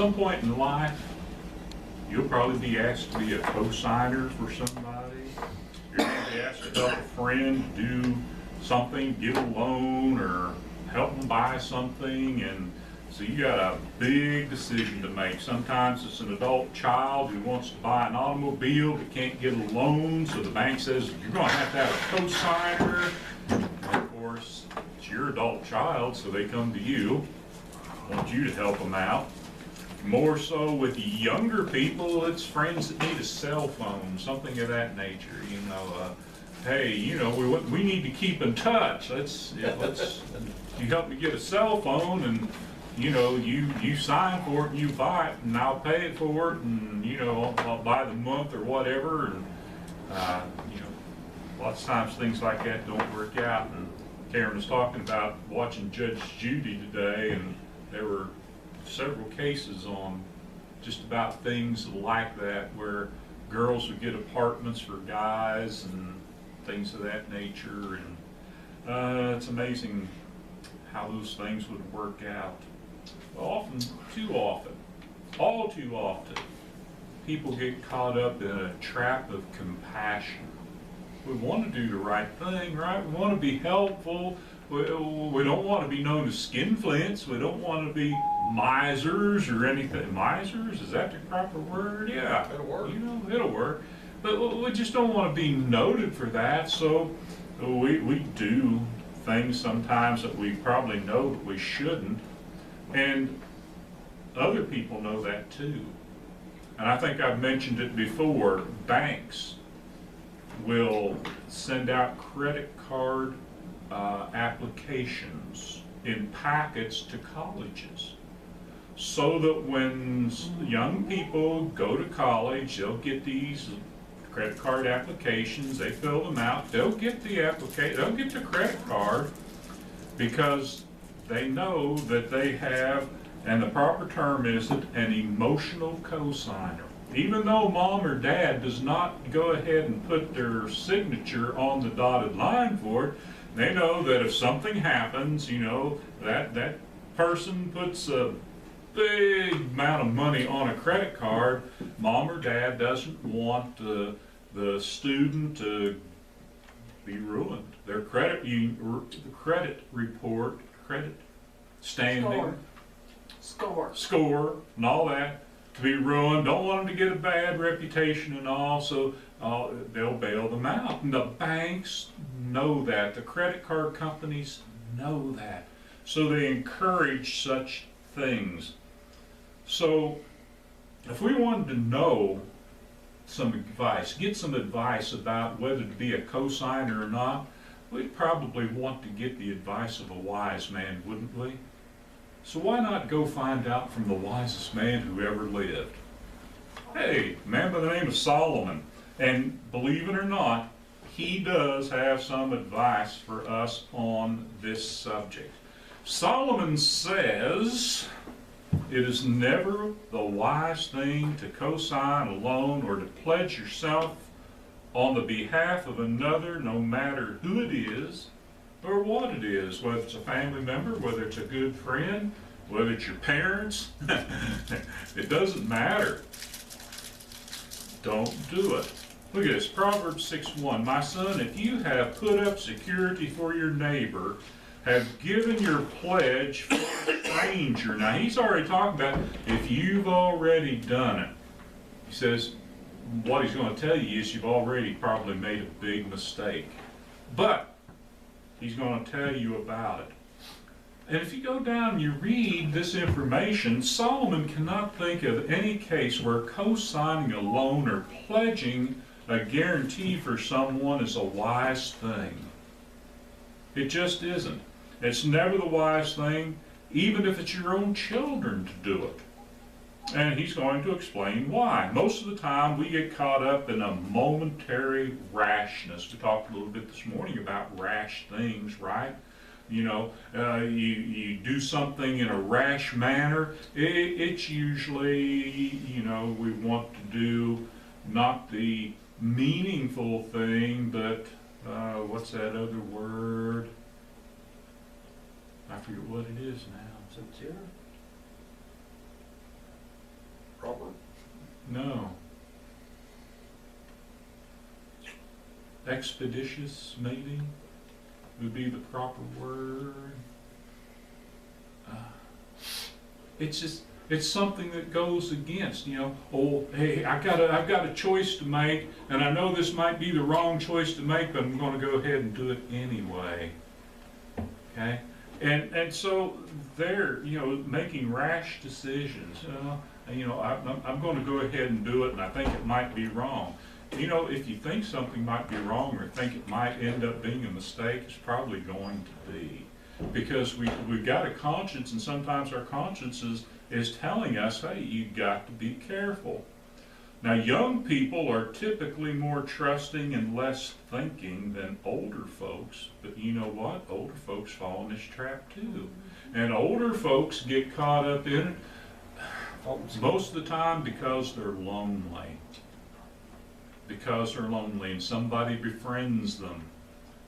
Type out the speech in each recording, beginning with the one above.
some point in life, you'll probably be asked to be a cosigner for somebody. You're going to be asked to help a friend do something, get a loan, or help them buy something, and so you got a big decision to make. Sometimes it's an adult child who wants to buy an automobile but can't get a loan, so the bank says you're going to have a cosigner. And of course, it's your adult child, so they come to you, want you to help them out. More so with younger people, it's friends that need a cell phone, something of that nature. Hey, we need to keep in touch. You help me get a cell phone, and you sign for it and you buy it, and I'll pay it for it, and I'll buy the month or whatever. And lots of times things like that don't work out. And Karen was talking about watching Judge Judy today, and there were several cases on just about things like that, where girls would get apartments for guys and things of that nature. And it's amazing how those things would work out. All too often, people get caught up in a trap of compassion. We want to do the right thing, right? We want to be helpful. We don't want to be known as skinflints. We don't want to be misers or anything. Misers, is that the proper word? Yeah. It'll work. It'll work. But we just don't want to be noted for that, so we do things sometimes that we probably know that we shouldn't, and other people know that too. And I think I've mentioned it before, banks will send out credit card applications in packets to colleges, so that when young people go to college, they'll get these credit card applications, they fill them out, they'll get the credit card, because they know that they have, and the proper term is it, an emotional cosigner. Even though mom or dad does not go ahead and put their signature on the dotted line for it, they know that if something happens, that person puts a big amount of money on a credit card, mom or dad doesn't want the student to be ruined. Their credit report, credit standing, score, and all that to be ruined. Don't want them to get a bad reputation and all, so they'll bail them out. And the banks know that. The credit card companies know that. So they encourage such things. So if we wanted to know some advice, get some advice about whether to be a cosigner or not, we'd probably want to get the advice of a wise man, wouldn't we? So why not go find out from the wisest man who ever lived? Hey, a man by the name of Solomon. And believe it or not, he does have some advice for us on this subject. Solomon says, "It is never the wise thing to cosign a loan or to pledge yourself on the behalf of another, no matter who it is or what it is, whether it's a family member, whether it's a good friend, whether it's your parents." It doesn't matter. Don't do it. Look at this, Proverbs 6:1. "My son, if you have put up security for your neighbor, have given your pledge for a stranger." Now he's already talking about if you've already done it. He says what he's going to tell you is you've already probably made a big mistake. But he's going to tell you about it. And if you go down and you read this information, Solomon cannot think of any case where co-signing a loan or pledging a guarantee for someone is a wise thing. It just isn't. It's never the wise thing, even if it's your own children to do it. And he's going to explain why. Most of the time we get caught up in a momentary rashness. We talked a little bit this morning about rash things, right? You do something in a rash manner. It's usually, we want to do not the meaningful thing, but what's that other word? I forget what it is now. Sincere? No. Expeditious, maybe, would be the proper word. It's something that goes against, oh, hey, I've got a choice to make, and I know this might be the wrong choice to make, but I'm going to go ahead and do it anyway. Okay? And so they're, making rash decisions. I'm going to go ahead and do it, and I think it might be wrong. If you think something might be wrong or think it might end up being a mistake, it's probably going to be. Because we've got a conscience, and sometimes our conscience is telling us, hey, you've got to be careful. Now, young people are typically more trusting and less thinking than older folks, but you know what? Older folks fall in this trap too. And older folks get caught up in it most of the time because they're lonely. Because they're lonely and somebody befriends them,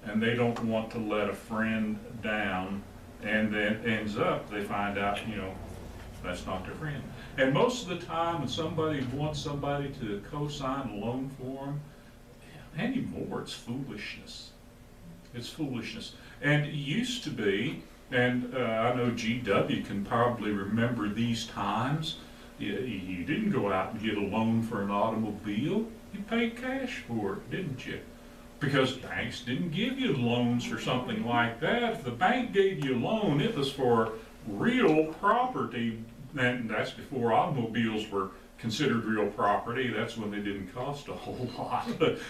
and they don't want to let a friend down, and then ends up they find out, that's not their friend. And most of the time when somebody wants somebody to co-sign a loan for them, anymore it's foolishness. It's foolishness. And it used to be, and I know GW can probably remember these times, you didn't go out and get a loan for an automobile. You paid cash for it, didn't you? Because banks didn't give you loans for something like that. If the bank gave you a loan, it was for real property, and that's before automobiles were considered real property. That's when they didn't cost a whole lot. But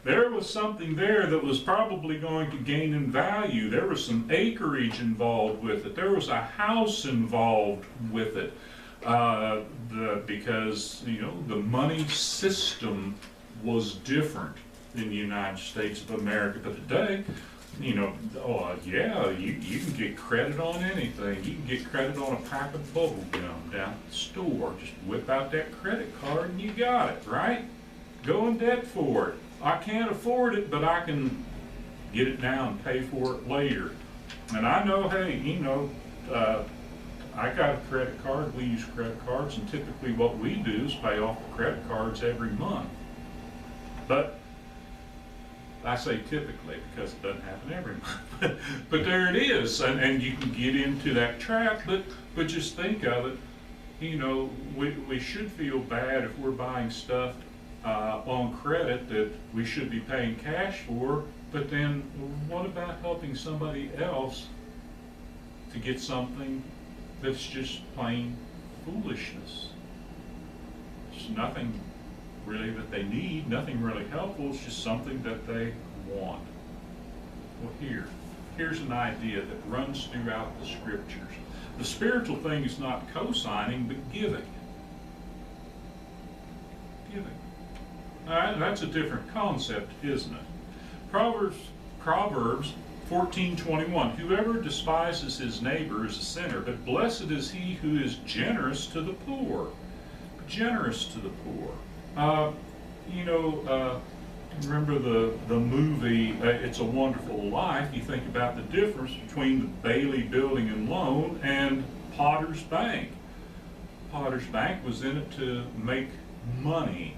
there was something there that was probably going to gain in value. There was some acreage involved with it. There was a house involved with it. Because the money system was different in the United States of America. But today, you can get credit on anything. You can get credit on a pack of bubble gum down at the store. Just whip out that credit card and you got it, right? Go in debt for it. I can't afford it, but I can get it now and pay for it later. And I know, hey, I got a credit card. We use credit cards, and typically what we do is pay off the credit cards every month. But I say typically because it doesn't happen every month. But there it is, and you can get into that trap. But just think of it. We should feel bad if we're buying stuff on credit that we should be paying cash for. But then, what about helping somebody else to get something that's just plain foolishness? It's nothing really that they need, nothing really helpful, it's just something that they want. Well, here's an idea that runs throughout the scriptures. The spiritual thing is not co-signing, but giving. Giving. That's a different concept, isn't it? Proverbs 14:21, whoever despises his neighbor is a sinner, but blessed is he who is generous to the poor. Generous to the poor. Remember the movie It's a Wonderful Life. You think about the difference between the Bailey Building and Loan and Potter's Bank. Potter's Bank was in it to make money,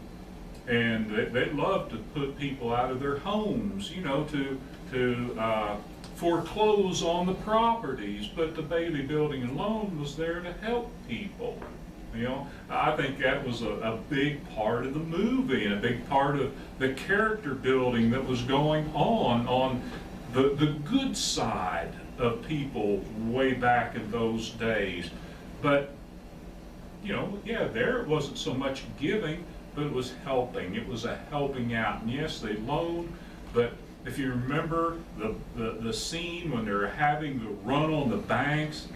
and they loved to put people out of their homes, to foreclose on the properties, but the Bailey Building and Loan was there to help people. I think that was a big part of the movie and a big part of the character building that was going on the good side of people way back in those days. But, there it wasn't so much giving, but it was helping. It was a helping out. And yes, they loaned, but if you remember the scene when they're having the run on the banks,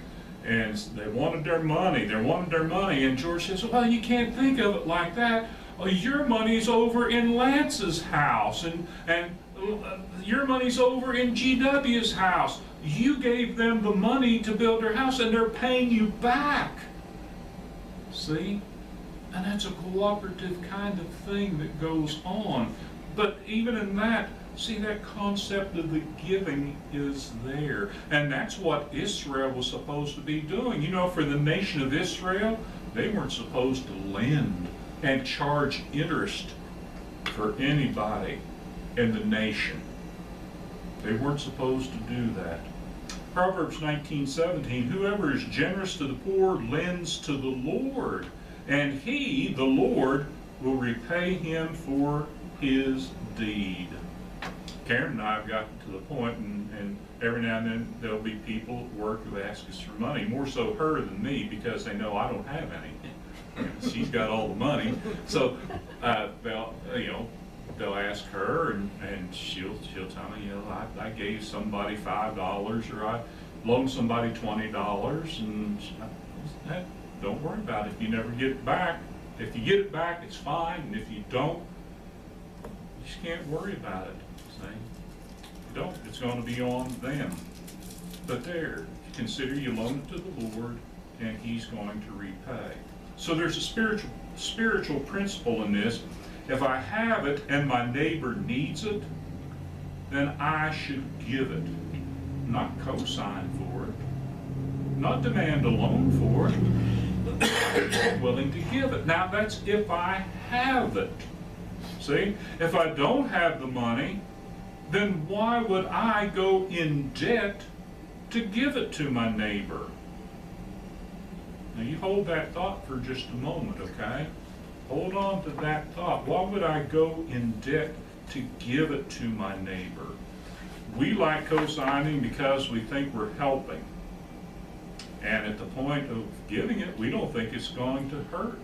and they wanted their money, and George says, well, you can't think of it like that. Your money's over in Lance's house, and your money's over in GW's house. You gave them the money to build their house, and they're paying you back. See? And that's a cooperative kind of thing that goes on. But even in that, see, that concept of the giving is there. And that's what Israel was supposed to be doing. For the nation of Israel, they weren't supposed to lend and charge interest for anybody in the nation. They weren't supposed to do that. Proverbs 19:17, whoever is generous to the poor lends to the Lord, and he, the Lord, will repay him for his deed. Karen and I have gotten to the point, and every now and then there'll be people at work who ask us for money, more so her than me, because they know I don't have any. She's got all the money. So they'll ask her, and she'll tell me, I gave somebody $5, or I loaned somebody $20, and don't worry about it. If you never get it back, if you get it back, it's fine, and if you don't, you just can't worry about it. See? If you don't, it's going to be on them. But there, consider you loan it to the Lord, and He's going to repay. So there's a spiritual principle in this. If I have it and my neighbor needs it, then I should give it, not co-sign for it, not demand a loan for it, but willing to give it. Now that's if I have it. See, if I don't have the money, then why would I go in debt to give it to my neighbor? Now you hold that thought for just a moment, okay? Hold on to that thought. Why would I go in debt to give it to my neighbor? We like co-signing because we think we're helping. And at the point of giving it, we don't think it's going to hurt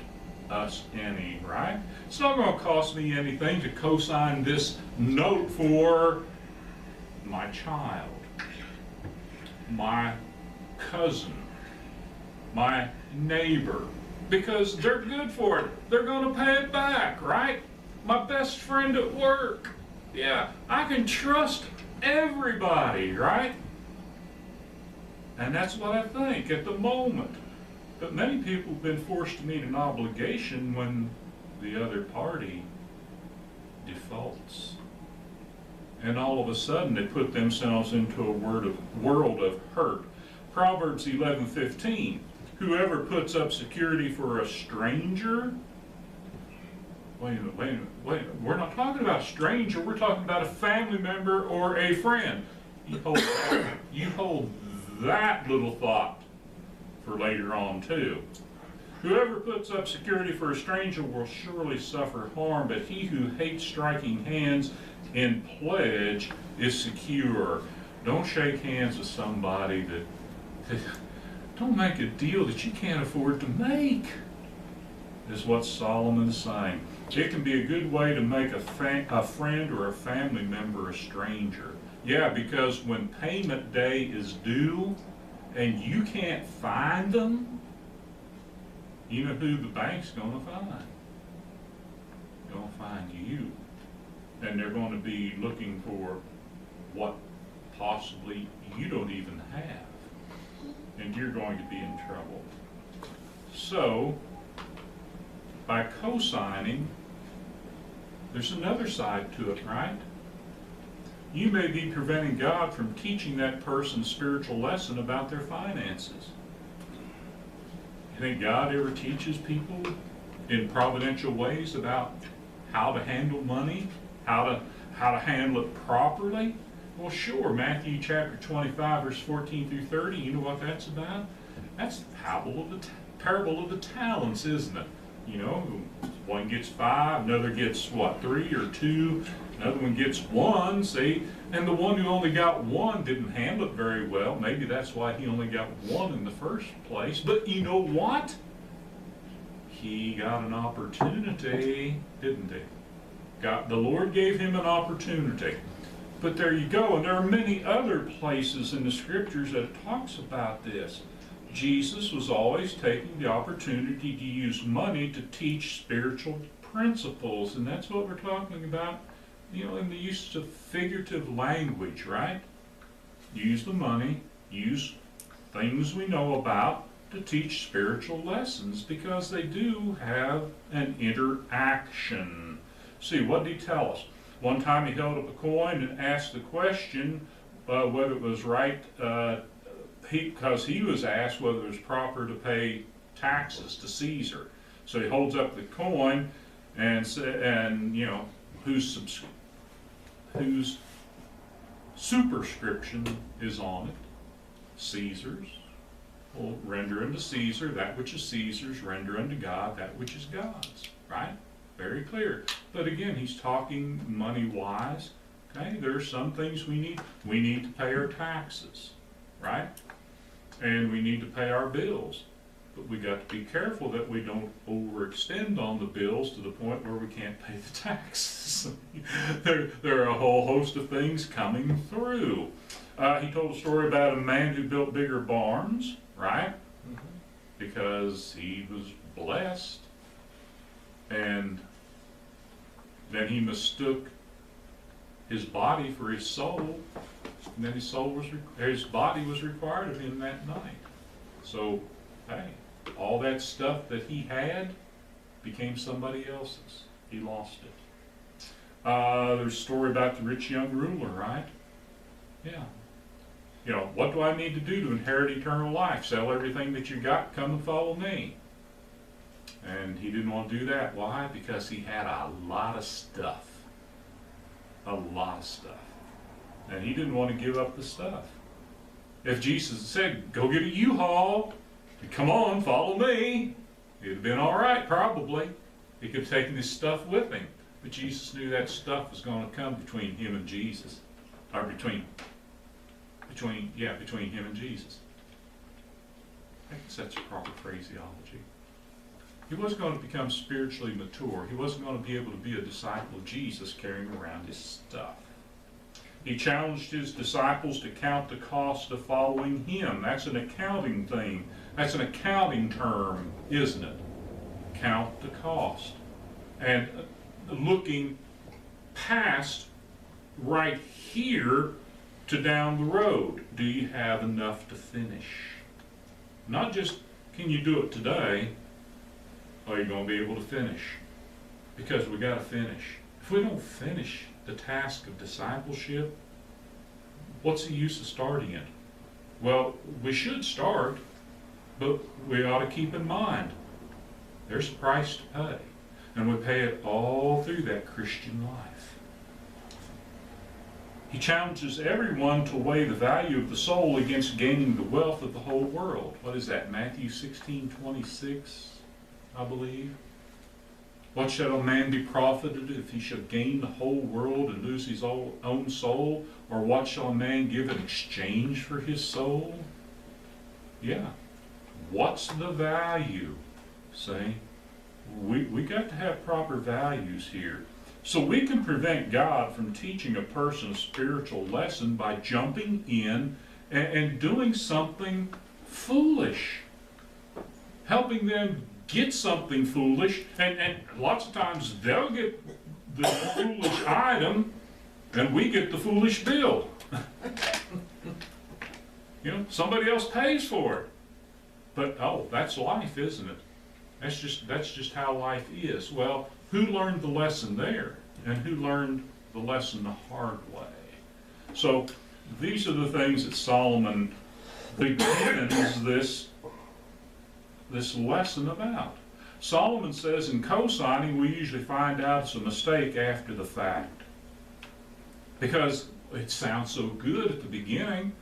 us any, right? It's not going to cost me anything to co-sign this note for my child, my cousin, my neighbor, because they're good for it. They're going to pay it back, right? My best friend at work. Yeah, I can trust everybody, right? And that's what I think at the moment. But many people have been forced to meet an obligation when the other party defaults. And all of a sudden they put themselves into a world of hurt. Proverbs 11:15. Whoever puts up security for a stranger, wait a minute, we're not talking about a stranger, we're talking about a family member or a friend. You hold that little thought for later on too. Whoever puts up security for a stranger will surely suffer harm, but he who hates striking hands in pledge is secure. Don't shake hands with somebody that don't make a deal that you can't afford to make, is what Solomon's saying. It can be a good way to make a friend or a family member a stranger. Yeah, because when payment day is due and you can't find them, you know who the bank's going to find? They're going to find you. And they're going to be looking for what possibly you don't even have. And you're going to be in trouble. So, by co-signing, there's another side to it, right? You may be preventing God from teaching that person a spiritual lesson about their finances. You think God ever teaches people in providential ways about how to handle money, how to handle it properly? Well, sure. Matthew chapter 25, verse 14 through 30, you know what that's about? That's the parable of the talents, isn't it? You know, one gets 5, another gets, 3 or 2, another one gets 1, see? And the one who only got 1 didn't handle it very well. Maybe that's why he only got 1 in the first place. But you know what? He got an opportunity, didn't he? The Lord gave him an opportunity. But there you go, and there are many other places in the scriptures that it talks about this. Jesus was always taking the opportunity to use money to teach spiritual principles, and that's what we're talking about, in the use of figurative language, right? Use the money, use things we know about to teach spiritual lessons, because they do have an interaction. See, what did he tell us? One time he held up a coin and asked the question whether it was right, because he was asked whether it was proper to pay taxes to Caesar. So he holds up the coin and whose superscription is on it? Caesar's. Well, render unto Caesar that which is Caesar's, render unto God that which is God's, right? Very clear. But again, he's talking money-wise. Okay, there are some things we need. We need to pay our taxes, right? And we need to pay our bills. But we got to be careful that we don't overextend on the bills to the point where we can't pay the taxes. there are a whole host of things coming through. He told a story about a man who built bigger barns, right? Mm-hmm. Because he was blessed. And then he mistook his body for his soul. And then his body was required of him that night. So, hey, all that stuff that he had became somebody else's. He lost it. There's a story about the rich young ruler, right? Yeah. What do I need to do to inherit eternal life? Sell everything that you got, come and follow me. And he didn't want to do that. Why? Because he had a lot of stuff. A lot of stuff. And he didn't want to give up the stuff. If Jesus said, go get a U-Haul, come on, follow me, it'd have been all right, probably. He could have taken his stuff with him. But Jesus knew that stuff was going to come between him and Jesus. Or between him and Jesus. I guess that's a proper phraseology. He wasn't going to become spiritually mature. He wasn't going to be able to be a disciple of Jesus carrying around his stuff. He challenged his disciples to count the cost of following him. That's an accounting thing. That's an accounting term, isn't it? Count the cost. And looking past right here to down the road. Do you have enough to finish? Not just, can you do it today? Are you going to be able to finish? Because we got to finish. If we don't finish the task of discipleship, what's the use of starting it? Well, we should start, but we ought to keep in mind there's a price to pay. And we pay it all through that Christian life. He challenges everyone to weigh the value of the soul against gaining the wealth of the whole world. What is that, Matthew 16:26, I believe? What shall a man be profited if he shall gain the whole world and lose his own soul? Or what shall a man give in exchange for his soul? Yeah. What's the value? See? We got to have proper values here. So we can prevent God from teaching a person a spiritual lesson by jumping in and doing something foolish. Helping them get something foolish, and lots of times they'll get the foolish item and we get the foolish bill. Somebody else pays for it. But that's life, isn't it? That's just how life is. Well, who learned the lesson there? And who learned the lesson the hard way? So these are the things that Solomon begins this lesson about. Solomon says in cosigning, we usually find out it's a mistake after the fact. Because it sounds so good at the beginning.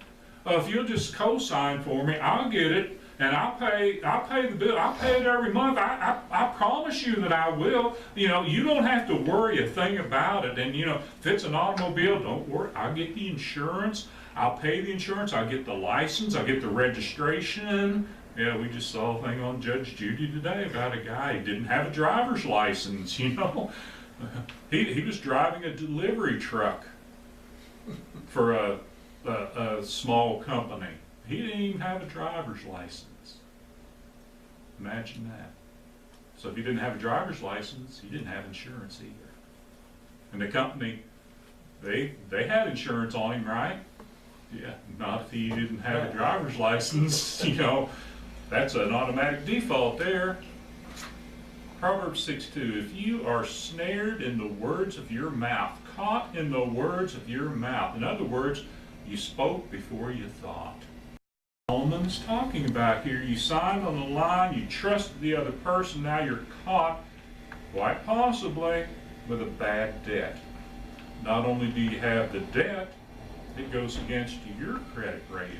If you'll just cosign for me, I'll get it. And I'll pay the bill. I'll pay it every month. I promise you that I will. You don't have to worry a thing about it. And if it's an automobile, don't worry. I'll get the insurance. I'll pay the insurance. I'll get the license. I'll get the registration. Yeah, we just saw a thing on Judge Judy today about a guy who didn't have a driver's license. He was driving a delivery truck for a small company. He didn't even have a driver's license. Imagine that. So if he didn't have a driver's license, he didn't have insurance either. And the company, they had insurance on him, right? Yeah, not if he didn't have a driver's license. That's an automatic default there. Proverbs 6:2, if you are snared in the words of your mouth, caught in the words of your mouth. In other words, you spoke before you thought. Solomon's talking about here. You signed on the line, you trusted the other person, now you're caught, quite possibly, with a bad debt. Not only do you have the debt, it goes against your credit rating,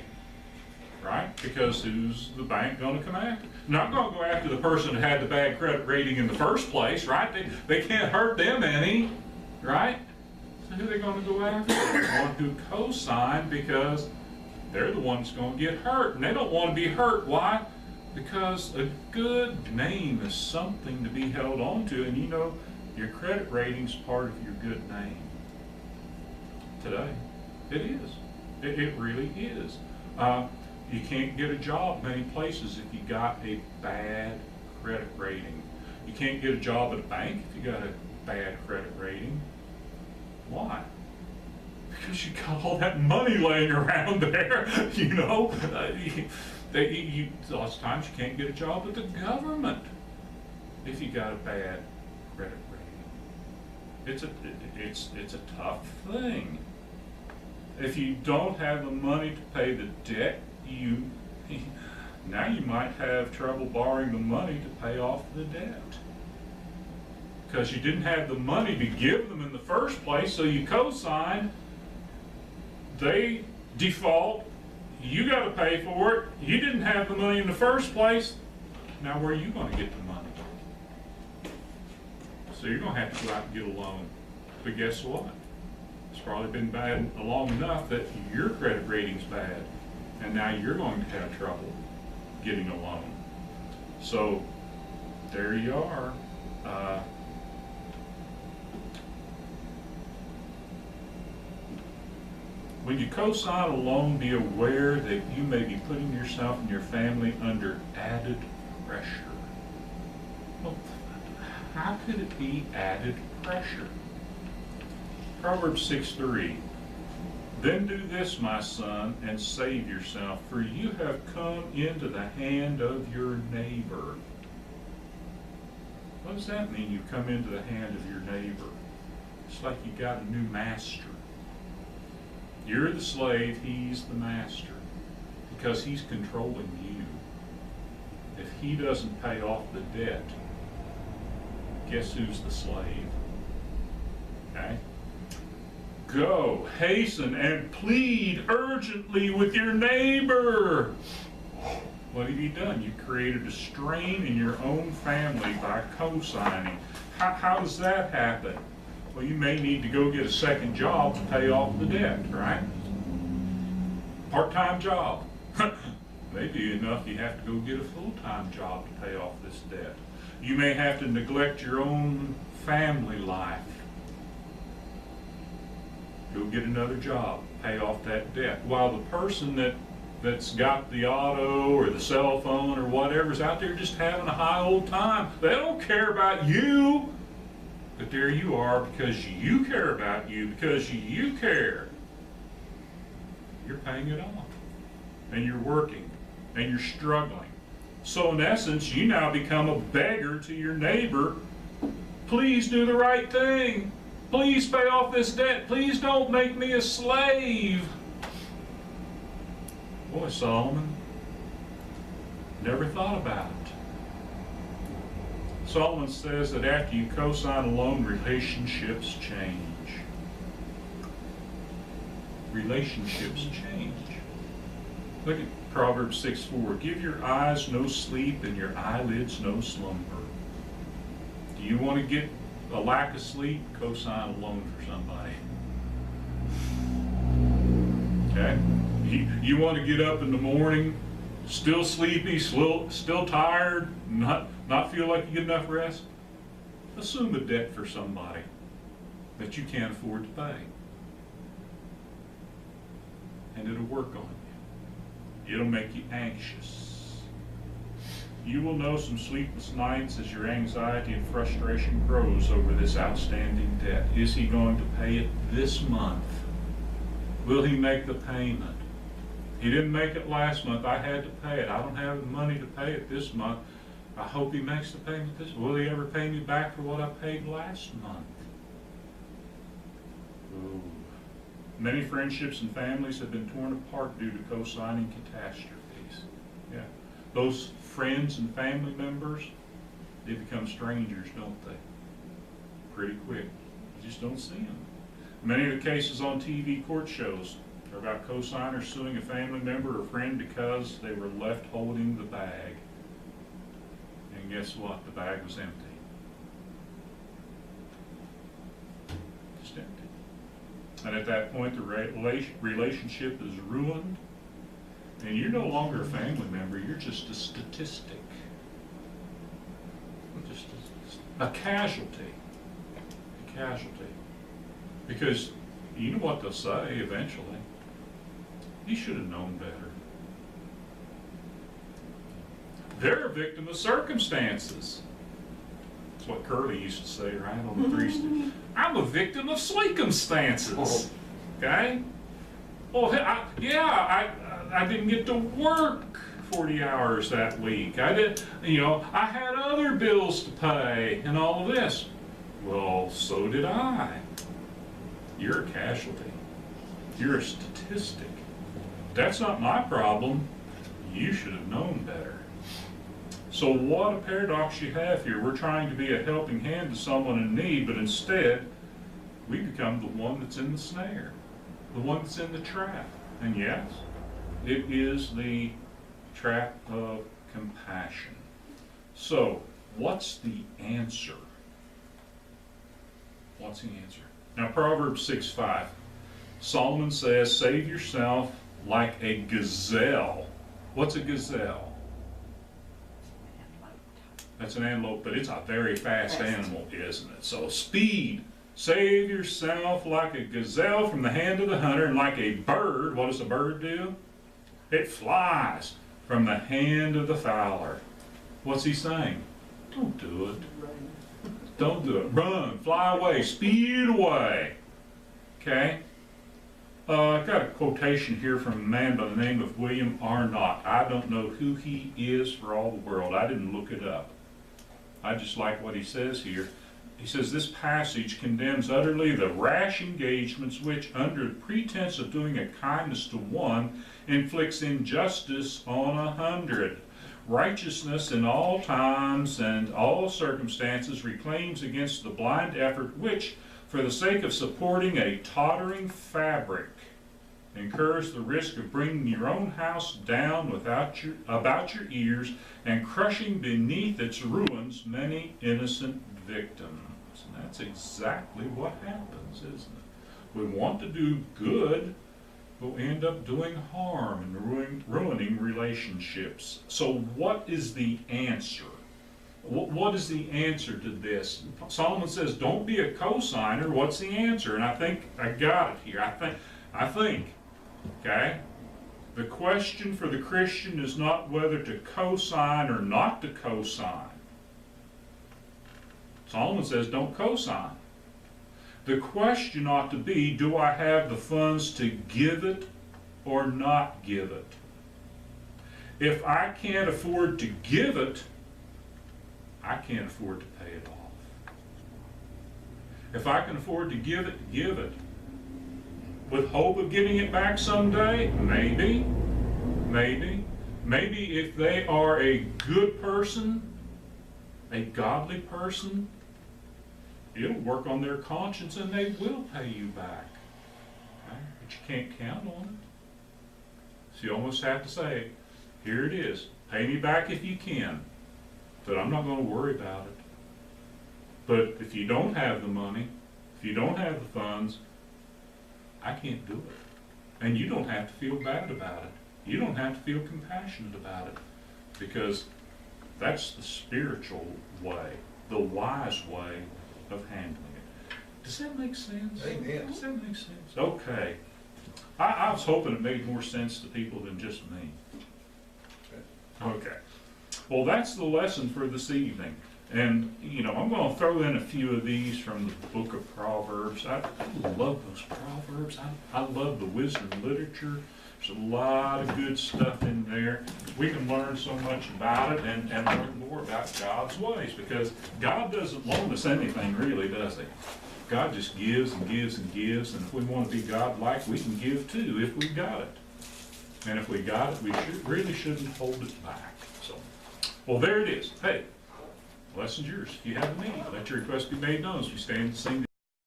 right? Because who's the bank going to come after? Not going to go after the person that had the bad credit rating in the first place, right? They can't hurt them any, right? So who are they going to go after? The one who co-signed, because they're the ones going to get hurt. And they don't want to be hurt. Why? Because a good name is something to be held on to. And you know, your credit rating's part of your good name. Today, it is. It really is. You can't get a job many places if you got a bad credit rating. You can't get a job at a bank if you got a bad credit rating. Why? Because you got all that money laying around there, you know. Lots of times you can't get a job with the government if you got a bad credit rating. It's a tough thing. If you don't have the money to pay the debt, now you might have trouble borrowing the money to pay off the debt. Because you didn't have the money to give them in the first place, so you co-signed, they default, you got to pay for it, you didn't have the money in the first place, now where are you going to get the money? So you're going to have to go out and get a loan. But guess what? It's probably been bad long enough that your credit rating's bad, and now you're going to have trouble getting a loan. So there you are. When you co-sign a loan, be aware that you may be putting yourself and your family under added pressure. Well, how could it be added pressure? Proverbs 6:3. Then do this, my son, and save yourself, for you have come into the hand of your neighbor. What does that mean, you come into the hand of your neighbor? It's like you got a new master. You're the slave, he's the master, because he's controlling you. If he doesn't pay off the debt, guess who's the slave? Okay? Go, hasten, and plead urgently with your neighbor. What have you done? You created a strain in your own family by co-signing. How does that happen? Well, you may need to go get a second job to pay off the debt, right? Part-time job. Maybe enough you have to go get a full-time job to pay off this debt. You may have to neglect your own family life. Go get another job, pay off that debt. While the person that's got the auto or the cell phone or whatever's out there just having a high old time. They don't care about you. But there you are, because you care about you, because you care. You're paying it off. And you're working. And you're struggling. So in essence, you now become a beggar to your neighbor. Please do the right thing. Please pay off this debt. Please don't make me a slave. Boy, Solomon, never thought about it. Solomon says that after you co-sign a loan, relationships change. Relationships change. Look at Proverbs 6:4. Give your eyes no sleep and your eyelids no slumber. Do you want to get a lack of sleep? Co-sign a loan for somebody. Okay? You want to get up in the morning, still sleepy, still tired, not feel like you get enough rest? Assume a debt for somebody that you can't afford to pay. And it'll work on you. It'll make you anxious. You will know some sleepless nights as your anxiety and frustration grows over this outstanding debt. Is he going to pay it this month? Will he make the payment? He didn't make it last month. I had to pay it. I don't have the money to pay it this month. I hope he makes the payment this month. Will he ever pay me back for what I paid last month? Ooh. Many friendships and families have been torn apart due to co-signing catastrophes. Yeah. Those friends and family members, they become strangers, don't they? Pretty quick. You just don't see them. Many of the cases on TV court shows are about cosigners suing a family member or friend because they were left holding the bag. And guess what? The bag was empty. Just empty. And at that point, the relationship is ruined. And you're no longer a family member, you're just a statistic. Just a casualty. A casualty. Because you know what they'll say eventually. You should have known better. They're a victim of circumstances. That's what Curly used to say, right, on the Three Stooges. I'm a victim of circumstances. Okay? Well, I didn't get to work 40 hours that week. I had other bills to pay and all of this. Well, so did I. You're a casualty. You're a statistic. That's not my problem. You should have known better. So what a paradox you have here. We're trying to be a helping hand to someone in need, but instead, we become the one that's in the snare, the one that's in the trap. And yes, it is the trap of compassion. So, what's the answer? What's the answer? Now, Proverbs 6:5. Solomon says, save yourself like a gazelle. What's a gazelle? That's an antelope, but it's a very fast animal, isn't it? So speed. Save yourself like a gazelle from the hand of the hunter, and like a bird. What does a bird do? It flies from the hand of the fowler. What's he saying? Don't do it. Don't do it. Run, fly away, speed away. Okay? I've got a quotation here from a man by the name of William Arnott. I don't know who he is for all the world. I didn't look it up. I just like what he says here. He says, this passage condemns utterly the rash engagements which, under the pretense of doing a kindness to one, inflicts injustice on 100. Righteousness in all times and all circumstances reclaims against the blind effort which, for the sake of supporting a tottering fabric, incurs the risk of bringing your own house down about your ears and crushing beneath its ruins many innocent victims. And that's exactly what happens, isn't it? We want to do good, but we end up doing harm and ruining relationships. So what is the answer? What is the answer to this? Solomon says, don't be a cosigner. What's the answer? And I think I got it here. I think, okay? The question for the Christian is not whether to cosign or not to cosign. Solomon says, don't cosign. The question ought to be, do I have the funds to give it or not give it? If I can't afford to give it, I can't afford to pay it off. If I can afford to give it, give it. With hope of getting it back someday? Maybe. Maybe. Maybe if they are a good person, a godly person, it'll work on their conscience and they will pay you back. Okay? But you can't count on it. So you almost have to say, here it is. Pay me back if you can. But I'm not going to worry about it. But if you don't have the money, if you don't have the funds, I can't do it. And you don't have to feel bad about it. You don't have to feel compassionate about it. Because that's the spiritual way, the wise way of handling it. Does that make sense? Amen. Does that make sense? Okay. I was hoping it made more sense to people than just me. Okay. Well, that's the lesson for this evening. And, I'm going to throw in a few of these from the book of Proverbs. I love those Proverbs. I love the wisdom literature. There's a lot of good stuff in there. We can learn so much about it and learn more about God's ways, because God doesn't loan us anything, really, does he? God just gives and gives and gives, and if we want to be God-like, we can give too if we've got it. And if we got it, we really shouldn't hold it back. So, well, there it is. Hey, the lesson's yours. If you have a need, let your request be made known as we stand to sing.